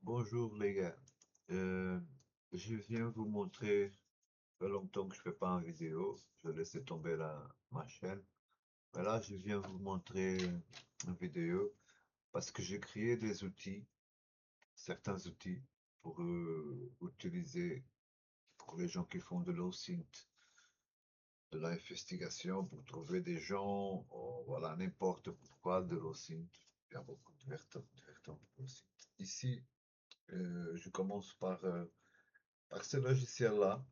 Bonjour les gars. Euh, je viens vous montrer, ça fait longtemps que je fais pas une vidéo, je laissais tomber ma chaîne. Mais là, je viens vous montrer une vidéo parce que j'ai créé des outils, certains outils pour utiliser pour les gens qui font de l'OSINT, de l'investigation, pour trouver des gens, voilà, n'importe pourquoi de l'OSINT. Il y a beaucoup de vertents de l'OSINT. Ici, je commence par ce logiciel-là.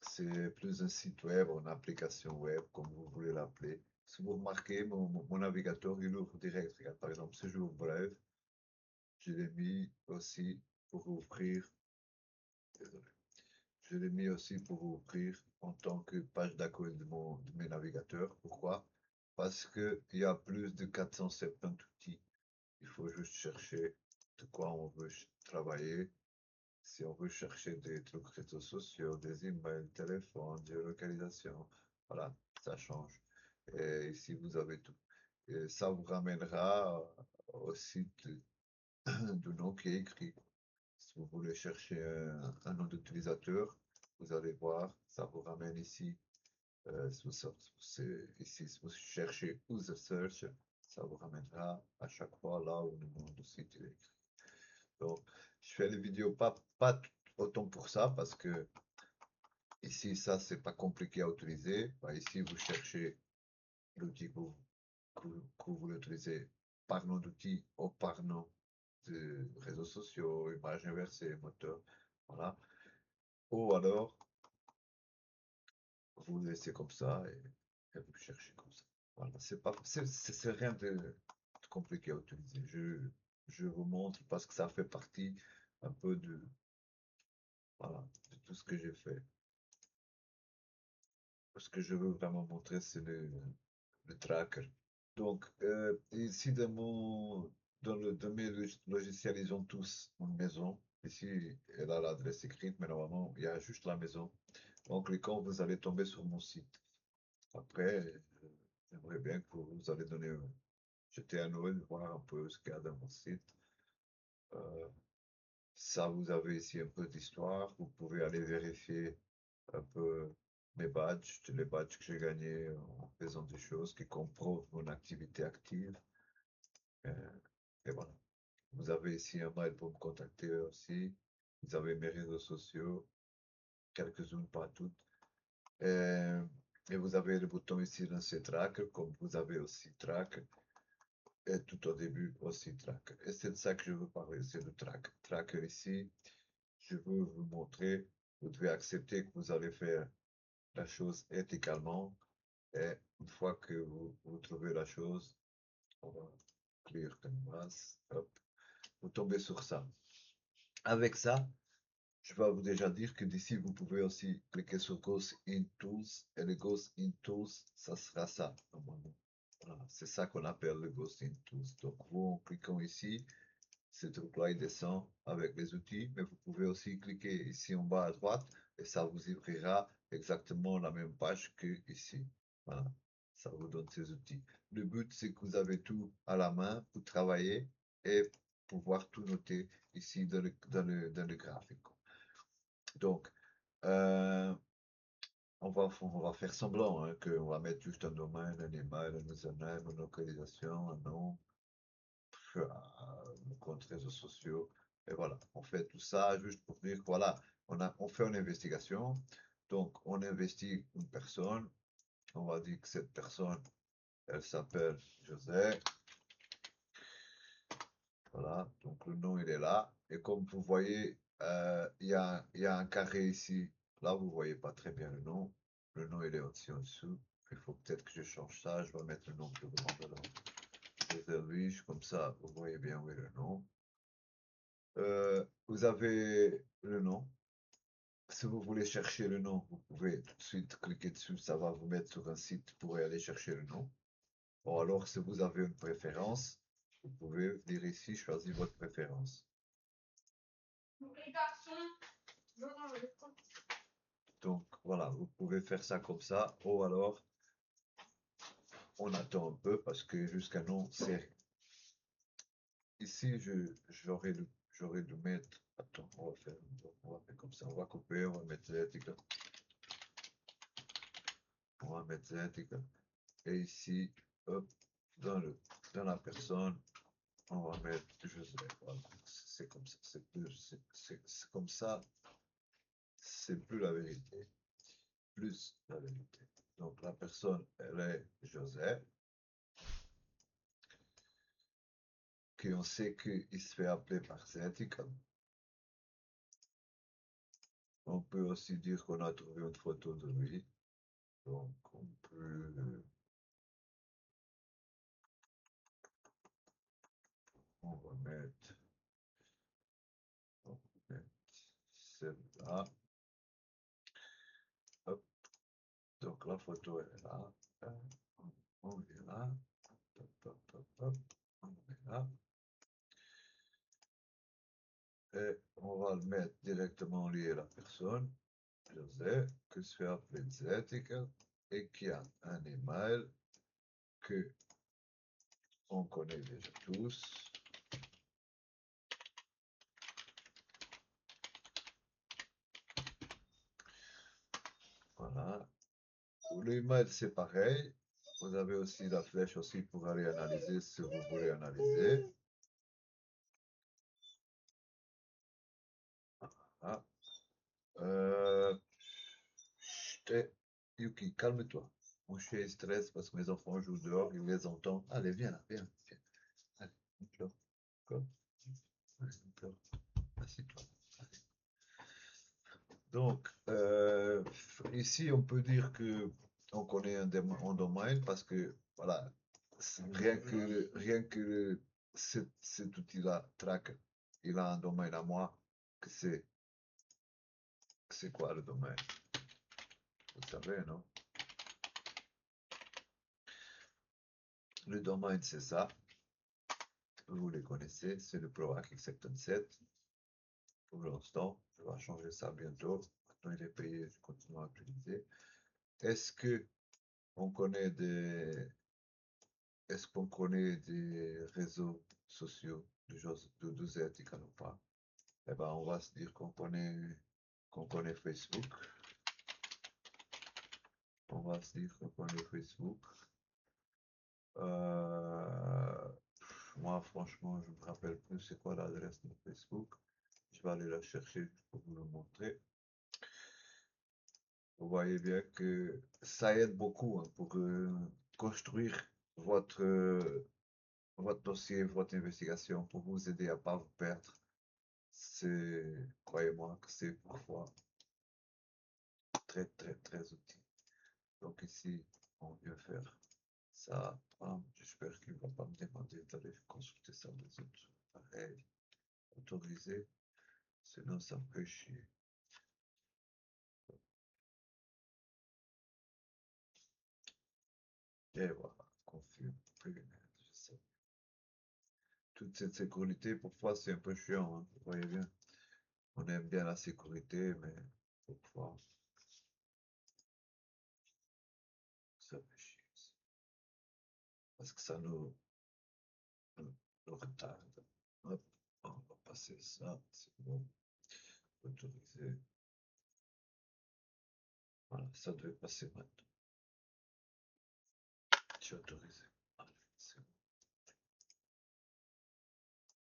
C'est plus un site web ou une application web, comme vous voulez l'appeler. Si vous remarquez, mon navigateur, il ouvre direct. Regarde, par exemple, si j'ouvre Brave, je l'ai mis aussi pour ouvrir, désolé, je l'ai mis aussi pour ouvrir en tant que page d'accueil de mes navigateurs. Pourquoi? Parce qu'il y a plus de 470 outils. Il faut juste chercher de quoi on veut travailler. Si on veut chercher des trucs réseaux sociaux, des emails, téléphones, géolocalisation, voilà, ça change. Et ici, vous avez tout. Et ça vous ramènera au site du nom qui est écrit. Si vous voulez chercher un nom d'utilisateur, vous allez voir, ça vous ramène ici. Ici, si vous cherchez user search, ça vous ramènera à chaque fois là où le nom du site est écrit. Donc, je fais les vidéos pas autant pour ça, parce que ici, ça, c'est pas compliqué à utiliser. Bah, ici, vous cherchez l'outil que vous voulez utiliser par nom d'outil ou par nom de réseaux sociaux, images inversées, moteur. Voilà. Ou alors, vous le laissez comme ça et vous cherchez comme ça. Voilà. C'est rien de compliqué à utiliser. Je vous montre parce que ça fait partie un peu voilà, de tout ce que j'ai fait. Ce que je veux vraiment montrer, c'est le tracker. Donc, ici, dans mes logiciels, ils ont tous une maison. Ici, elle a l'adresse écrite, mais normalement, il y a juste la maison. En cliquant, vous allez tomber sur mon site. Après, j'aimerais bien que vous allez jeter un œil, voir un peu ce qu'il y a dans mon site. Euh, Ça, vous avez ici un peu d'histoire. Vous pouvez aller vérifier un peu mes badges, les badges que j'ai gagnés en faisant des choses qui comprouvent mon activité active. Euh, et voilà. Vous avez ici un mail pour me contacter aussi. Vous avez mes réseaux sociaux, quelques-unes, pas toutes. Et, et vous avez le bouton ici lancer tracker, comme vous avez aussi track. Et tout au début aussi tracker. Et c'est de ça que je veux parler, c'est le track. Tracker ici, je veux vous montrer, vous devez accepter que vous allez faire la chose éthiquement. Et une fois que vous trouvez la chose, on va clear canvas, hop, vous tombez sur ça. Avec ça, je vais vous déjà dire que d'ici, vous pouvez aussi cliquer sur Ghost in Tools. Et le Ghost in Tools, ça sera ça, normalement. Voilà, c'est ça qu'on appelle le Ghost in Tools. Donc, vous, en cliquant ici, ce truc-là, il descend avec les outils, mais vous pouvez aussi cliquer ici en bas à droite et ça vous ouvrira exactement la même page que ici. Voilà, ça vous donne ces outils. Le but, c'est que vous avez tout à la main pour travailler et pouvoir tout noter ici dans le graphique. Donc, euh, on va faire semblant hein, qu'on va mettre juste un domaine, un email, un username, une localisation, un nom, nos comptes réseaux sociaux. Et voilà, on fait tout ça juste pour dire que voilà, on fait une investigation. Donc, on investit une personne. On va dire que cette personne, elle s'appelle José. Voilà, donc le nom, il est là. Et comme vous voyez, il y a un carré ici. Là, vous ne voyez pas très bien le nom. Le nom, il est aussi en dessous. Il faut peut-être que je change ça. Je vais mettre le nom plus grand alors. José Luis, comme ça, vous voyez bien où est le nom. Vous avez le nom. Si vous voulez chercher le nom, vous pouvez tout de suite cliquer dessus. Ça va vous mettre sur un site pour aller chercher le nom. Ou alors, si vous avez une préférence, vous pouvez venir ici, choisir votre préférence. Donc voilà, vous pouvez faire ça comme ça, ou alors on attend un peu parce que jusqu'à non, c'est ici j'aurais dû mettre. Attends, on va faire comme ça. On va couper, on va mettre Z, on va mettre Z. Et ici, hop, dans la personne, on va mettre Joseph. Voilà. C'est comme ça. C'est comme ça. C'est plus la vérité. Plus la vérité. Donc la personne, elle est Joseph, qu'on sait qu'il se fait appeler par Zética. On peut aussi dire qu'on a trouvé une photo de lui. Donc on va mettre, on va mettre celle-là. Hop. Donc la photo elle est là. On est là. Hop, hop, hop, hop. On est là. Et on va le mettre directement lié à la personne. José, que se fait appeler Zética et qui a un email que on connaît déjà tous. Voilà. Pour l'email, c'est pareil. Vous avez aussi la flèche aussi pour aller analyser si vous voulez analyser. Voilà. Euh, Yuki, calme-toi. Mon chien est stress parce que mes enfants jouent dehors, il les entend. Allez, viens là, viens. Allez, on pleure. Comme. Allez, on pleure. Assieds-toi. Donc, ici, on peut dire que on connaît un domaine parce que, voilà, rien que cet outil-là, Track, il a un domaine à moi, que c'est quoi le domaine? Vous savez, non? Le domaine, c'est ça. Vous les connaissez, c'est le ProHack X77. Pour l'instant, je vais changer ça bientôt. Maintenant, il est payé, je continue à utiliser. Est-ce que on connaît des Est-ce qu'on connaît des réseaux sociaux de Zertical ou pas? Eh ben, on va se dire qu'on connaît Facebook. On va se dire qu'on connaît Facebook. Euh, Moi, franchement, je me rappelle plus c'est quoi l'adresse de Facebook. Je vais aller la chercher pour vous le montrer. Vous voyez bien que ça aide beaucoup hein, pour construire votre, votre dossier, votre investigation, pour vous aider à ne pas vous perdre. Croyez-moi que c'est parfois très, très, très utile. Donc ici, on vient faire ça. J'espère qu'il ne va pas me demander d'aller consulter ça des autres. Pareil, autorisé. Sinon, ça me fait chier. Et voilà, confirme. Je sais. Toute cette sécurité, parfois, c'est un peu chiant. Hein, vous voyez bien. On aime bien la sécurité, mais parfois, ça fait chier. Parce que ça nous retarde. Hop, on va passer ça, c'est bon. Autorisé. Voilà, ça devait passer maintenant. Tu es autorisé. Allez, c'est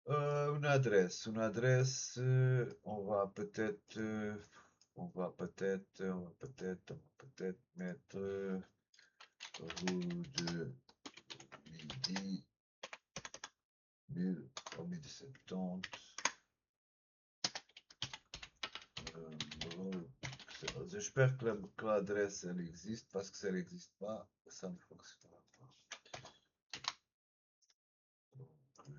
bon. Une adresse, on va peut-être mettre rue de Midi, 1070. J'espère que l'adresse elle existe parce que si elle n'existe pas, ça ne fonctionnera pas. Donc, je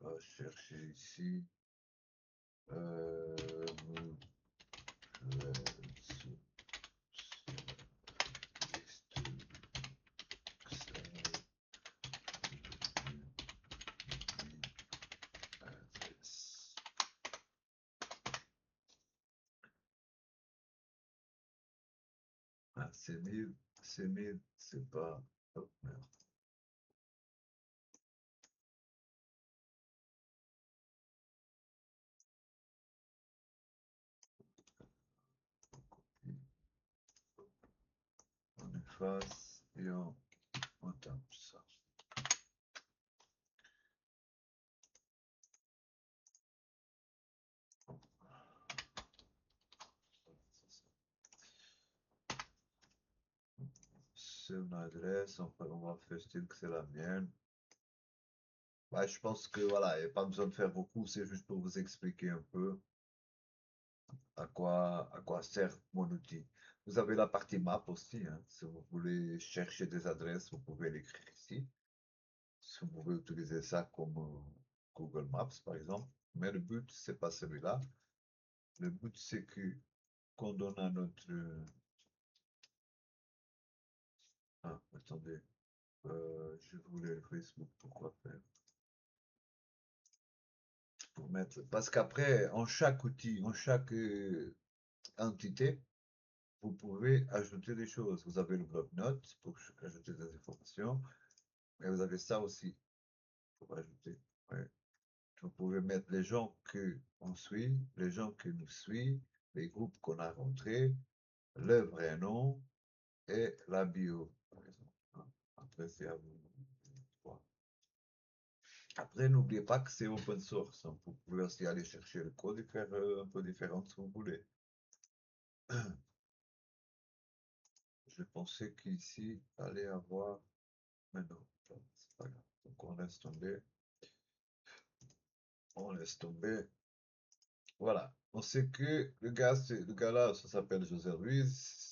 vais chercher ici. Euh, ah, c'est 1000, c'est pas. Oh, merde. efface et on tape ça. C'est une adresse, on va faire style que c'est la mienne. Bah, je pense que voilà, il n'y a pas besoin de faire beaucoup, c'est juste pour vous expliquer un peu à quoi sert mon outil. Vous avez la partie map aussi, hein. Si vous voulez chercher des adresses, vous pouvez l'écrire ici. Si vous pouvez utiliser ça comme Google Maps, par exemple. Mais le but, c'est pas celui-là. Le but, c'est que qu'on donne à notre... Ah, attendez. Je voulais le Facebook, pourquoi faire? Pour mettre... Parce qu'après, en chaque outil, en chaque entité, vous pouvez ajouter des choses. Vous avez le bloc-notes pour ajouter des informations, mais vous avez ça aussi pour ajouter. Ouais. Vous pouvez mettre les gens que on suit, les gens que nous suivent, les groupes qu'on a rentrés, le vrai nom et la bio, par exemple. Hein. Après, c'est à vous. Après, n'oubliez pas que c'est open source. Hein. Vous pouvez aussi aller chercher le code et faire un peu différent si vous voulez. Je pensais qu'ici, allait avoir. Mais non, c'est pas grave. Donc on laisse tomber. On laisse tomber. Voilà. On sait que le gars là, ça s'appelle José Luis.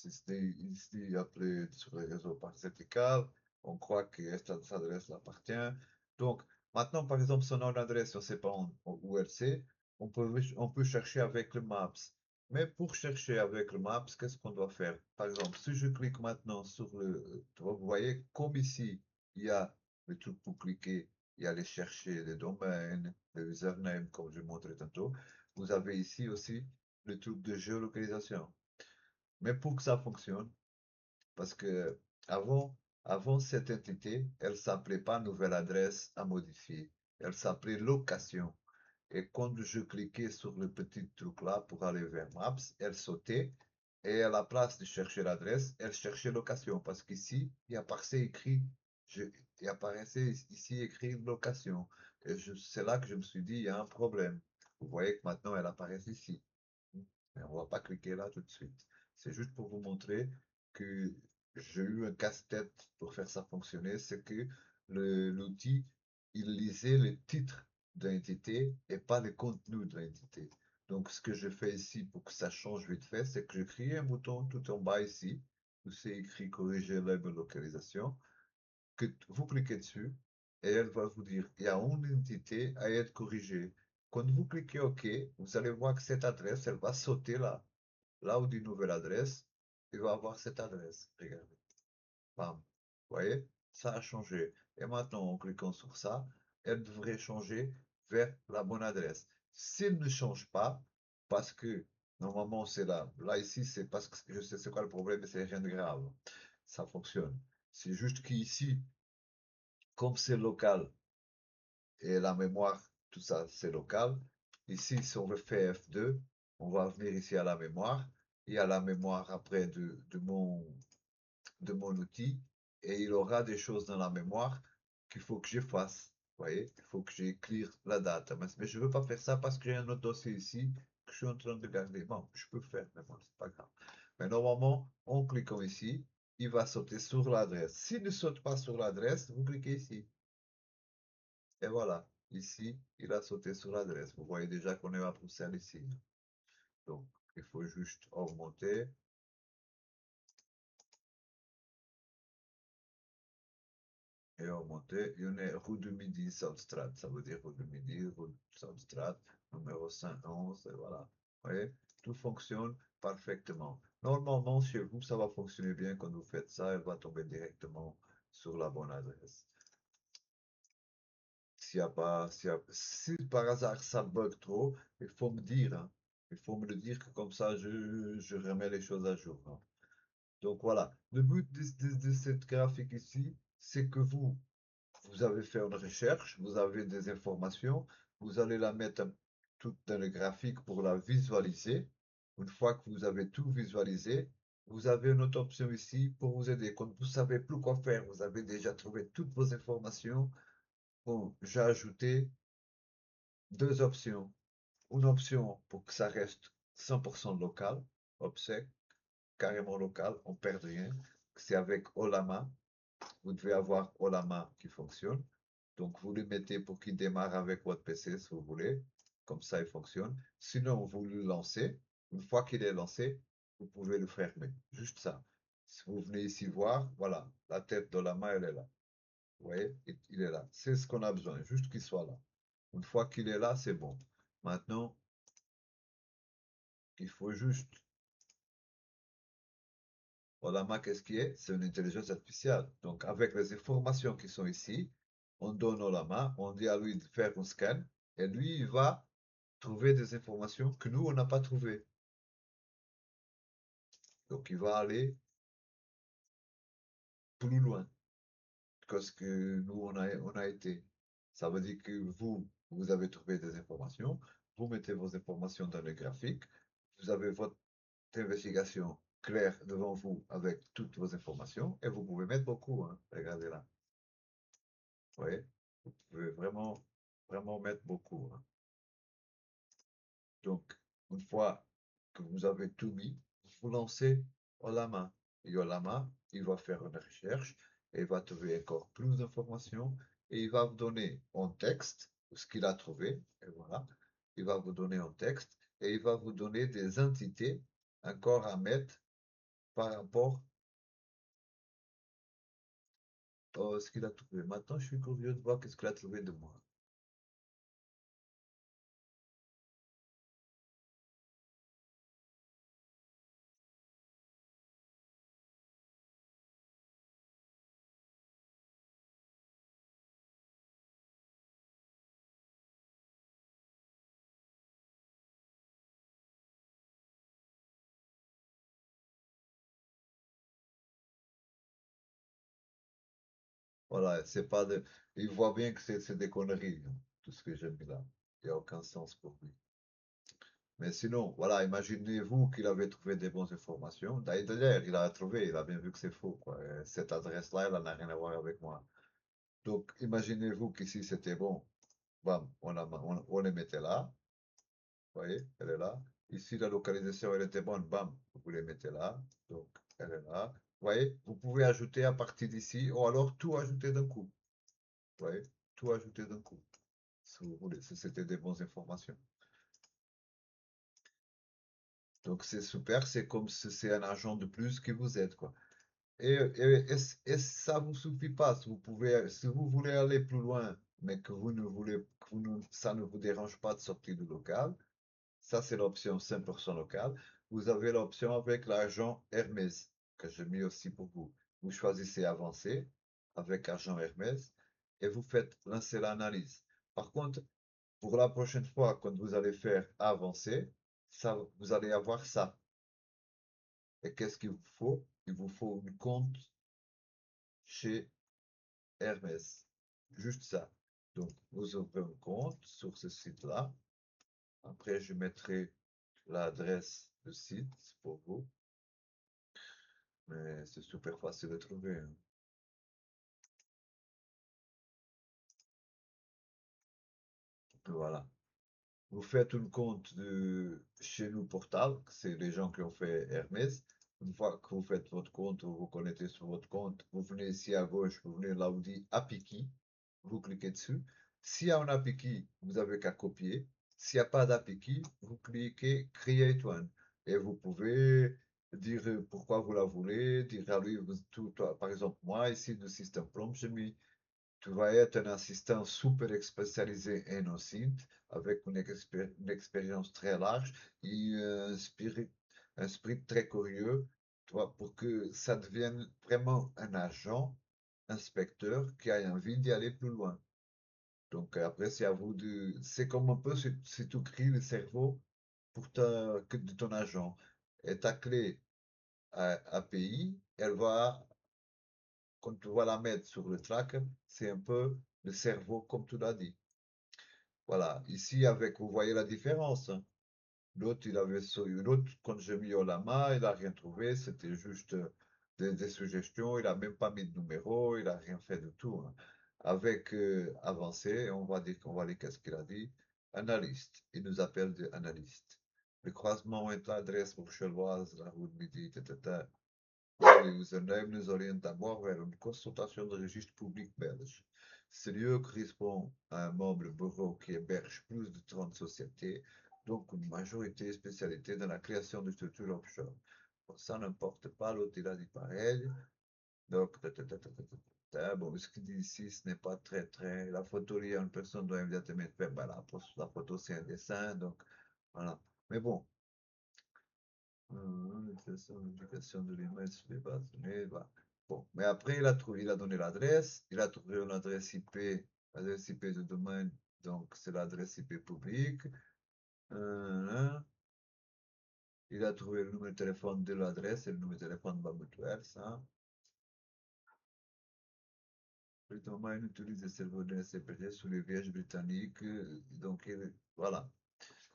Il s'est appelé sur les réseaux par vertical. On croit que cette adresse l'appartient. Donc, maintenant, par exemple, son nom d'adresse, on ne sait pas où elle c'est. On peut chercher avec le Maps. Mais pour chercher avec le Maps, qu'est-ce qu'on doit faire? Par exemple, si je clique maintenant sur vous voyez, comme ici, il y a le truc pour cliquer, il y a aller chercher les domaines, les username, comme je montrais tantôt. Vous avez ici aussi le truc de géolocalisation. Mais pour que ça fonctionne, parce que avant, avant cette entité, elle s'appelait pas nouvelle adresse à modifier. Elle s'appelait location. Et quand je cliquais sur le petit truc là pour aller vers Maps, elle sautait et à la place de chercher l'adresse, elle cherchait location. Parce qu'ici, il apparaissait écrit, il apparaissait ici écrit location. Et c'est là que je me suis dit, il y a un problème. Vous voyez que maintenant, elle apparaît ici. Mais on ne va pas cliquer là tout de suite. C'est juste pour vous montrer que j'ai eu un casse-tête pour faire ça fonctionner. C'est que l'outil, il lisait le titre de l'entité et pas le contenu de l'entité. Donc, ce que je fais ici pour que ça change vite fait, c'est que je crée un bouton tout en bas ici, où c'est écrit corriger label localisation, que vous cliquez dessus et elle va vous dire il y a une entité à être corrigée. Quand vous cliquez OK, vous allez voir que cette adresse, elle va sauter là. Là où dit nouvelle adresse, il va avoir cette adresse. Regardez. Bam. Vous voyez? Ça a changé. Et maintenant, en cliquant sur ça, elle devrait changer vers la bonne adresse. S'il ne change pas, parce que normalement c'est là. Là, ici, c'est parce que je sais c'est quoi le problème, mais c'est rien de grave. Ça fonctionne. C'est juste qu'ici, comme c'est local et la mémoire, tout ça, c'est local. Ici, si on veut faire F2, on va venir ici à la mémoire. Il y a la mémoire après de mon outil et il aura des choses dans la mémoire qu'il faut que j'efface. Vous voyez, il faut que j'écrive la date. Mais je ne veux pas faire ça parce que j'ai un autre dossier ici que je suis en train de garder. Bon, je peux faire, mais bon, c'est pas grave. Mais normalement, en cliquant ici, il va sauter sur l'adresse. S'il ne saute pas sur l'adresse, vous cliquez ici. Et voilà, ici, il a sauté sur l'adresse. Vous voyez déjà qu'on est à Bruxelles ici. Donc, il faut juste augmenter. Et augmenter. Il y en a rue de Midi, Southstrat. Ça veut dire rue de Midi, rue de Southstrat, numéro 511. Et voilà. Vous voyez, tout fonctionne parfaitement. Normalement, chez vous, ça va fonctionner bien quand vous faites ça. Elle va tomber directement sur la bonne adresse. S'il y a pas, si par hasard ça bug trop, il faut me dire. Hein. Il faut me le dire que comme ça, je remets les choses à jour. Hein. Donc voilà. Le but de cette graphique ici, c'est que vous avez fait une recherche, vous avez des informations, vous allez la mettre toute dans le graphique pour la visualiser. Une fois que vous avez tout visualisé, vous avez une autre option ici pour vous aider. Quand vous savez plus quoi faire, vous avez déjà trouvé toutes vos informations. Bon, j'ai ajouté deux options. Une option pour que ça reste 100% local, OPSEC, carrément local, on perd rien. C'est avec Olama. Vous devez avoir Olama qui fonctionne. Donc, vous le mettez pour qu'il démarre avec votre PC si vous voulez. Comme ça, il fonctionne. Sinon, vous le lancez. Une fois qu'il est lancé, vous pouvez le fermer. Juste ça. Si vous venez ici voir, voilà, la tête d'Olama, elle est là. Vous voyez, il est là. C'est ce qu'on a besoin, juste qu'il soit là. Une fois qu'il est là, c'est bon. Maintenant, il faut juste Olama, qu'est-ce qui est? C'est une intelligence artificielle. Donc, avec les informations qui sont ici, on donne Olama, on dit à lui de faire un scan, et lui, il va trouver des informations que nous, on n'a pas trouvées. Donc, il va aller plus loin que ce que nous, on a été. Ça veut dire que vous avez trouvé des informations, vous mettez vos informations dans le graphique, vous avez votre investigation claire devant vous avec toutes vos informations, et vous pouvez mettre beaucoup, hein. Regardez là. Vous voyez? Vous pouvez vraiment, vraiment mettre beaucoup, hein. Donc, une fois que vous avez tout mis, vous lancez Olama. Et Olama, il va faire une recherche et il va trouver encore plus d'informations et il va vous donner en texte ce qu'il a trouvé. Et voilà, il va vous donner en texte et il va vous donner des entités encore à mettre par rapport à ce qu'il a trouvé. Maintenant, je suis curieux de voir qu'est-ce qu'il a trouvé de moi. Voilà, c'est pas de... Il voit bien que c'est des conneries, hein, tout ce que j'ai mis là. Il n'y a aucun sens pour lui. Mais sinon, voilà, imaginez-vous qu'il avait trouvé des bonnes informations. D'ailleurs, il a trouvé, il a bien vu que c'est faux, quoi. Cette adresse-là, elle n'a rien à voir avec moi. Donc, imaginez-vous qu'ici, c'était bon. Bam, on les mettait là. Vous voyez, elle est là. Ici, la localisation, elle était bonne. Bam, vous les mettez là. Donc, elle est là. Vous voyez, vous pouvez ajouter à partir d'ici, ou alors tout ajouter d'un coup. Vous voyez, tout ajouter d'un coup. Si vous voulez, si c'était des bonnes informations. Donc, c'est super, c'est comme si c'est un agent de plus qui vous aide, quoi. Et ça vous suffit pas. Si vous pouvez, si vous voulez aller plus loin, mais que vous ne voulez, ça ne vous dérange pas de sortir du local, ça c'est l'option 100% local. Vous avez l'option avec l'agent Hermès, que j'ai mis aussi pour vous. Vous choisissez avancer avec agent Hermès et vous faites lancer l'analyse. Par contre, pour la prochaine fois, quand vous allez faire avancer, ça, vous allez avoir ça. Et qu'est-ce qu'il vous faut? Il vous faut une compte chez Hermès. Juste ça. Donc, vous ouvrez un compte sur ce site-là. Après, je mettrai l'adresse du site pour vous. Mais c'est super facile à trouver, hein. Voilà. Vous faites un compte de chez nous portable, c'est les gens qui ont fait Hermès. Une fois que vous faites votre compte, vous vous connectez sur votre compte, vous venez ici à gauche, vous venez là où dit API vous cliquez dessus. S'il y a un API vous avez qu'à copier. S'il n'y a pas d'API vous cliquez Create One. Et vous pouvez dire pourquoi vous la voulez, dire à lui, par exemple, moi, ici, du système Prompt, j'ai mis tu vas être un assistant super spécialisé en OSINT avec une expérience très large et un esprit très curieux, tu vois, pour que ça devienne vraiment un agent, inspecteur qui a envie d'y aller plus loin. Donc après, c'est à vous de... C'est comme un peu si tu crées le cerveau de ton agent. Et ta clé API, elle va quand tu vas la mettre sur le tracker, c'est un peu le cerveau comme tu l'as dit. Voilà, ici avec, vous voyez la différence, hein. L'autre, quand j'ai mis Olama, il n'a rien trouvé. C'était juste des suggestions. Il n'a même pas mis de numéro. Il n'a rien fait du tout, hein. Avec avancé, on va dire qu'on va lire qu'est-ce qu'il a dit. Analyste. Il nous appelle des analystes. Le croisement entre l'adresse bruxelloise, la route midi, etc. Le username nous oriente d'abord vers une consultation de registre public belge. Ce lieu correspond à un meuble bureau qui héberge plus de 30 sociétés, donc une majorité spécialité dans la création de structures offshore. Bon, ça n'importe pas, l'autre il a dit pareil. Donc, bon, ce qu'il dit ici, ce n'est pas très. La photo, il y a une personne doit immédiatement faire, ben, la photo, c'est un dessin, donc voilà. Mais bon, l'éducation de l'email sur les bases de données, bah. Bon, mais après, il a donné l'adresse, il a trouvé une adresse IP de domaine, donc c'est l'adresse IP publique. Hein. Il a trouvé le numéro de téléphone de l'adresse et le numéro de téléphone de mutuelle, ça. Le domaine utilise des serveurs de SCPD sous les vierges britanniques, donc voilà.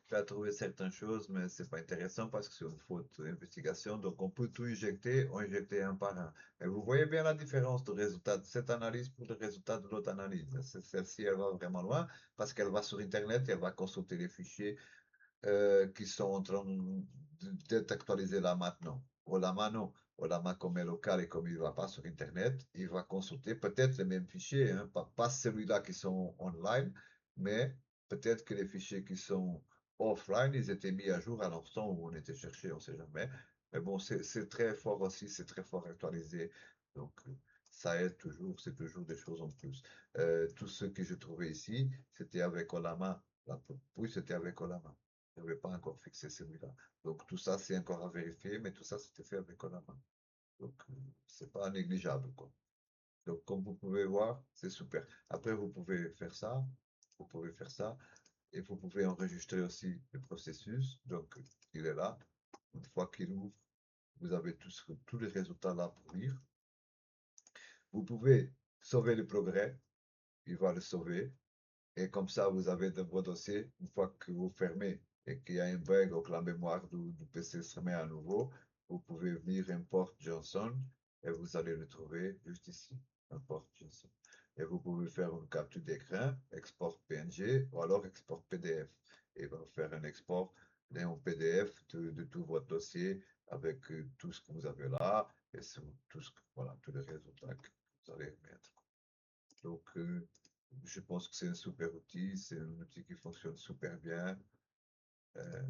Tu as trouvé certaines choses, mais c'est pas intéressant parce que c'est une faute d'investigation. Donc, on peut tout injecter, on injecte un par un. Et vous voyez bien la différence de résultat de cette analyse pour le résultat de l'autre analyse. Celle-ci, elle va vraiment loin parce qu'elle va sur Internet et elle va consulter les fichiers qui sont en train d'être actualisés là maintenant. Olama, non. Olama, comme est local et comme il ne va pas sur Internet, il va consulter peut-être les mêmes fichiers, hein, pas celui-là qui sont online, mais peut-être que les fichiers qui sont offline, ils étaient mis à jour à l'instant où on était cherché, on ne sait jamais. Mais bon, c'est très fort aussi, c'est très fort actualisé. Donc, ça aide toujours, c'est toujours des choses en plus. Tout ce que j'ai trouvé ici, c'était avec Olama. Oui, c'était avec Olama. Je n'avais pas encore fixé celui-là. Donc tout ça, c'est encore à vérifier, mais tout ça, c'était fait avec la main. Donc c'est pas négligeable, quoi. Donc comme vous pouvez voir, c'est super. Après, vous pouvez faire ça, et vous pouvez enregistrer aussi le processus. Donc il est là. Une fois qu'il ouvre, vous avez tous les résultats là pour lire. Vous pouvez sauver le progrès, il va le sauver. Et comme ça, vous avez dans vos dossiers, une fois que vous fermez et qu'il y a un bug ou que la mémoire du PC se remet à nouveau, vous pouvez venir import Johnson et vous allez le trouver juste ici, import Johnson. Et vous pouvez faire une capture d'écran, export PNG ou alors export PDF. Et va faire un export en PDF de tout votre dossier avec tout ce que vous avez là et voilà, tous les résultats que vous allez mettre. Donc, je pense que c'est un super outil, c'est un outil qui fonctionne super bien. Euh,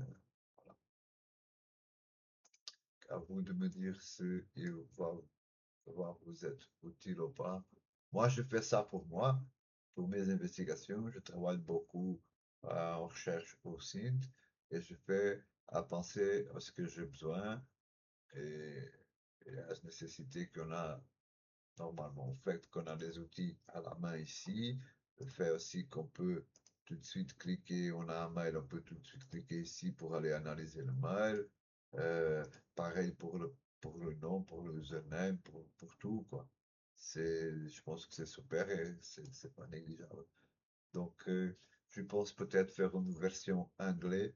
à vous de me dire si il va vous être utile ou pas. Moi, je fais ça pour moi, pour mes investigations. Je travaille beaucoup en recherche au site et je fais à penser à ce que j'ai besoin et, et à la nécessité qu'on a normalement. Le fait qu'on a des outils à la main ici, le fait aussi qu'on peut tout de suite cliquer, on a un mail, on peut tout de suite cliquer ici pour aller analyser le mail. Euh, Pareil pour le nom, pour le username, pour tout, quoi. Je pense que c'est super et c'est pas négligeable. Donc, je pense peut-être faire une version anglais,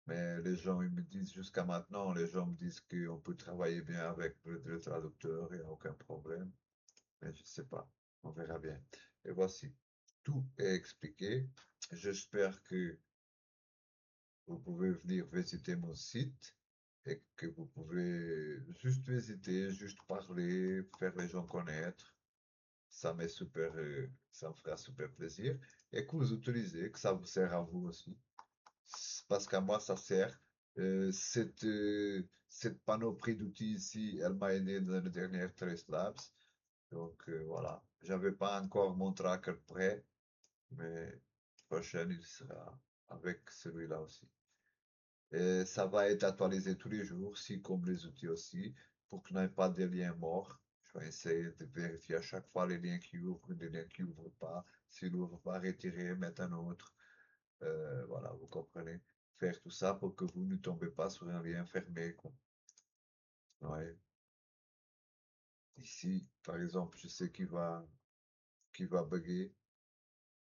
mais les gens, ils me disent jusqu'à maintenant, les gens me disent qu'on peut travailler bien avec le traducteur, il n'y a aucun problème. Mais je ne sais pas. On verra bien. Et voici. Tout est expliqué. J'espère que vous pouvez venir visiter mon site et que vous pouvez juste visiter, juste parler, faire les gens connaître. Ça me fera super plaisir. Et que vous utilisez, que ça vous sert à vous aussi. Parce qu'à moi, ça sert. Cette panoplie d'outils ici, elle m'a aidé dans les dernières 13 labs. Donc voilà, j'avais pas encore mon tracker prêt, mais prochain il sera avec celui-là aussi. Et ça va être actualisé tous les jours, si comme les outils aussi, pour qu'il n'y ait pas de liens morts. Je vais essayer de vérifier à chaque fois les liens qui ouvrent, les liens qui ouvrent pas. S'ils ouvrent pas, retirer, mettre un autre. Voilà, vous comprenez. Faire tout ça pour que vous ne tombez pas sur un lien fermé, quoi. Ouais. Ici, par exemple, je sais qu'il va bugger.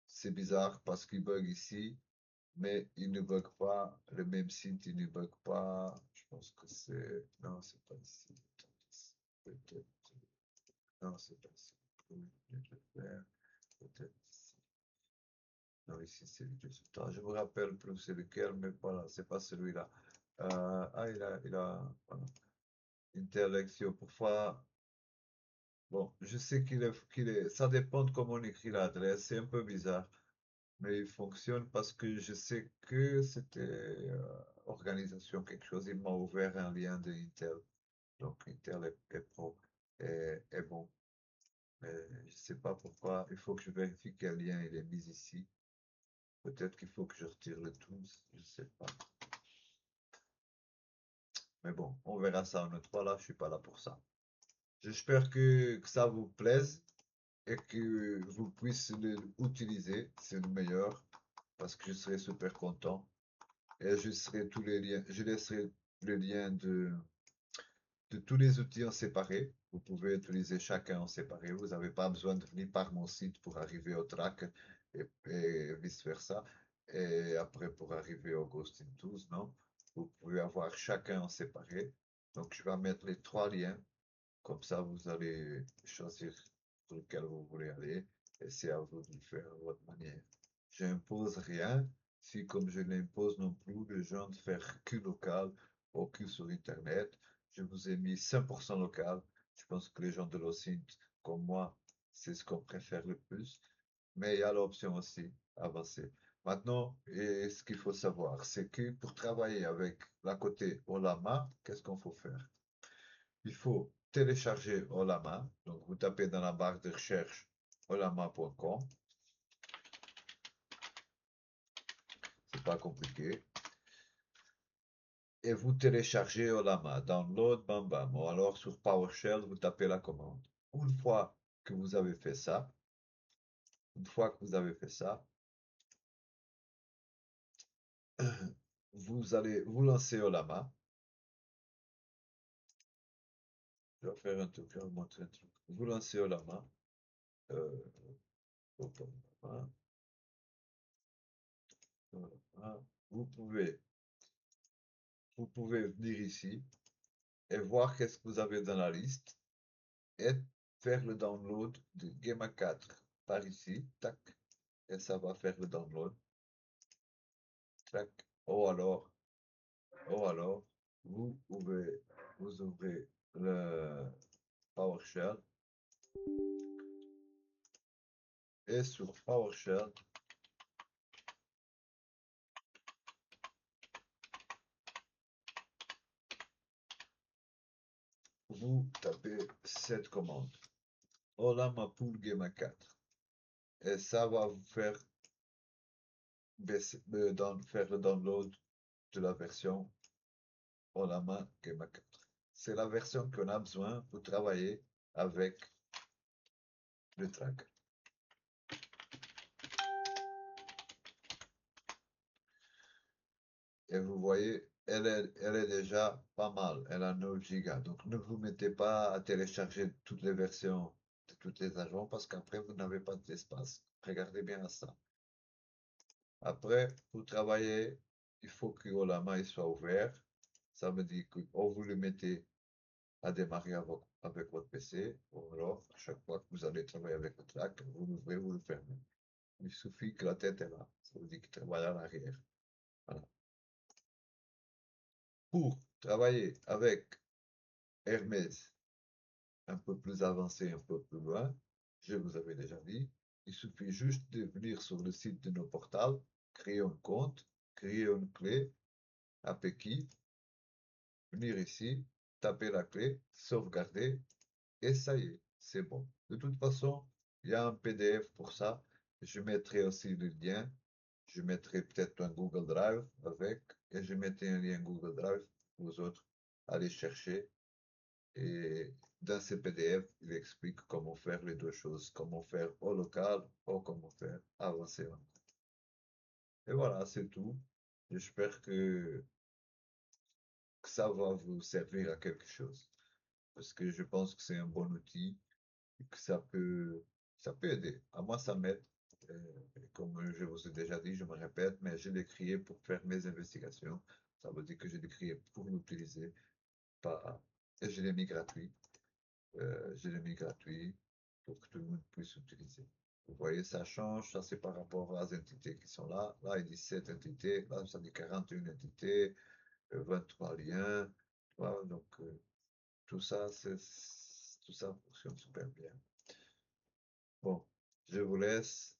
C'est bizarre parce qu'il bug ici. mais il ne bug pas. Le même site, il ne bug pas. Je pense que c'est. Non, c'est pas ici. Peut-être. Non, c'est pas ici. Oui, je vais le faire. Peut-être ici. Non, ici, c'est le résultat. Je me rappelle plus c'est lequel, mais voilà, c'est pas celui-là. Voilà. Interlection. Parfois, bon, je sais ça dépend de comment on écrit l'adresse. C'est un peu bizarre. Mais il fonctionne parce que je sais que c'était organisation quelque chose. Il m'a ouvert un lien de Intel. Donc Intel est pro est bon. Mais je sais pas pourquoi. Il faut que je vérifie quel lien il est mis ici. Peut-être qu'il faut que je retire le tout. Je sais pas. Mais bon, on verra ça une autre fois. Là, je suis pas là pour ça. J'espère que ça vous plaise et que vous puissiez l'utiliser. C'est le meilleur parce que je serai super content. Et je laisserai le lien de tous les outils en séparé. Vous pouvez utiliser chacun en séparé. Vous n'avez pas besoin de venir par mon site pour arriver au track et vice-versa. Et après pour arriver au Ghosting Tools, non. Vous pouvez avoir chacun en séparé. Donc je vais mettre les trois liens. Comme ça, vous allez choisir sur lequel vous voulez aller. Et c'est à vous de le faire à votre manière. J'impose rien. Si, comme je n'impose non plus les gens de faire que local ou que sur Internet, je vous ai mis 100% local. Je pense que les gens de l'OSINT, comme moi, c'est ce qu'on préfère le plus. Mais il y a l'option aussi avancée. Maintenant, et ce qu'il faut savoir, c'est que pour travailler avec la côté Olama, qu'est-ce qu'on faut faire? Il faut télécharger Olama. Donc, vous tapez dans la barre de recherche olama.com. C'est pas compliqué. Et vous téléchargez Olama. Download, bam bam. Ou alors sur PowerShell, vous tapez la commande. Une fois que vous avez fait ça, une fois que vous avez fait ça, vous allez vous lancer Olama. Je vais faire un truc, je vais vous montrer un truc. Vous lancez Olama. Euh, Olama, Olama. Vous pouvez, vous pouvez venir ici et voir qu'est-ce que vous avez dans la liste et faire le download de Game 4 par ici, tac, et ça va faire le download, tac, ou alors, ou alors, vous pouvez, vous ouvrez le PowerShell et sur PowerShell, vous tapez cette commande, Olama Pool Game 4, et ça va vous faire faire le download de la version Olama Game 4. C'est la version qu'on a besoin pour travailler avec le track. Et vous voyez, elle est déjà pas mal. Elle a 9 gigas. Donc ne vous mettez pas à télécharger toutes les versions de toutes les agents parce qu'après vous n'avez pas d'espace. Regardez bien à ça. Après, pour travailler, il faut que Olama il soit ouvert. Ça veut dire que ou vous le mettez à démarrer avec votre PC, ou alors à chaque fois que vous allez travailler avec le track, vous l'ouvrez, vous le fermez. Il suffit que la tête est là. Ça veut dire qu'il travaille à l'arrière. Voilà. Pour travailler avec Hermès un peu plus avancé, un peu plus loin, je vous avais déjà dit, il suffit juste de venir sur le site de nos portals, créer un compte, créer une clé API, venir ici, taper la clé, sauvegarder, et ça y est, c'est bon. De toute façon, il y a un PDF pour ça. Je mettrai aussi le lien. Je mettrai peut-être un Google Drive avec, et je mettrai un lien Google Drive pour vous autres. Allez chercher. Et dans ce PDF, il explique comment faire les deux choses, comment faire au local ou comment faire avancer. Et voilà, c'est tout. J'espère que ça va vous servir à quelque chose. Parce que je pense que c'est un bon outil et que ça peut aider. À moi, ça m'aide. Comme je vous ai déjà dit, je me répète, mais je l'ai créé pour faire mes investigations. Ça veut dire que je l'ai créé pour l'utiliser, pas... Et je l'ai mis gratuit. Je l'ai mis gratuit pour que tout le monde puisse l'utiliser. Vous voyez, ça change, ça c'est par rapport aux entités qui sont là. Là, il dit 7 entités, là, ça dit 41 entités, 23 liens. Voilà, donc, tout ça, tout ça fonctionne super bien. Bon, je vous laisse.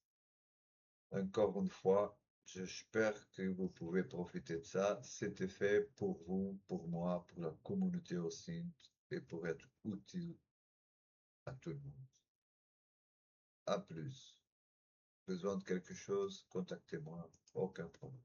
Encore une fois, j'espère que vous pouvez profiter de ça. C'était fait pour vous, pour moi, pour la communauté aussi, et pour être utile à tout le monde. À plus. Besoin de quelque chose, contactez-moi. Aucun problème.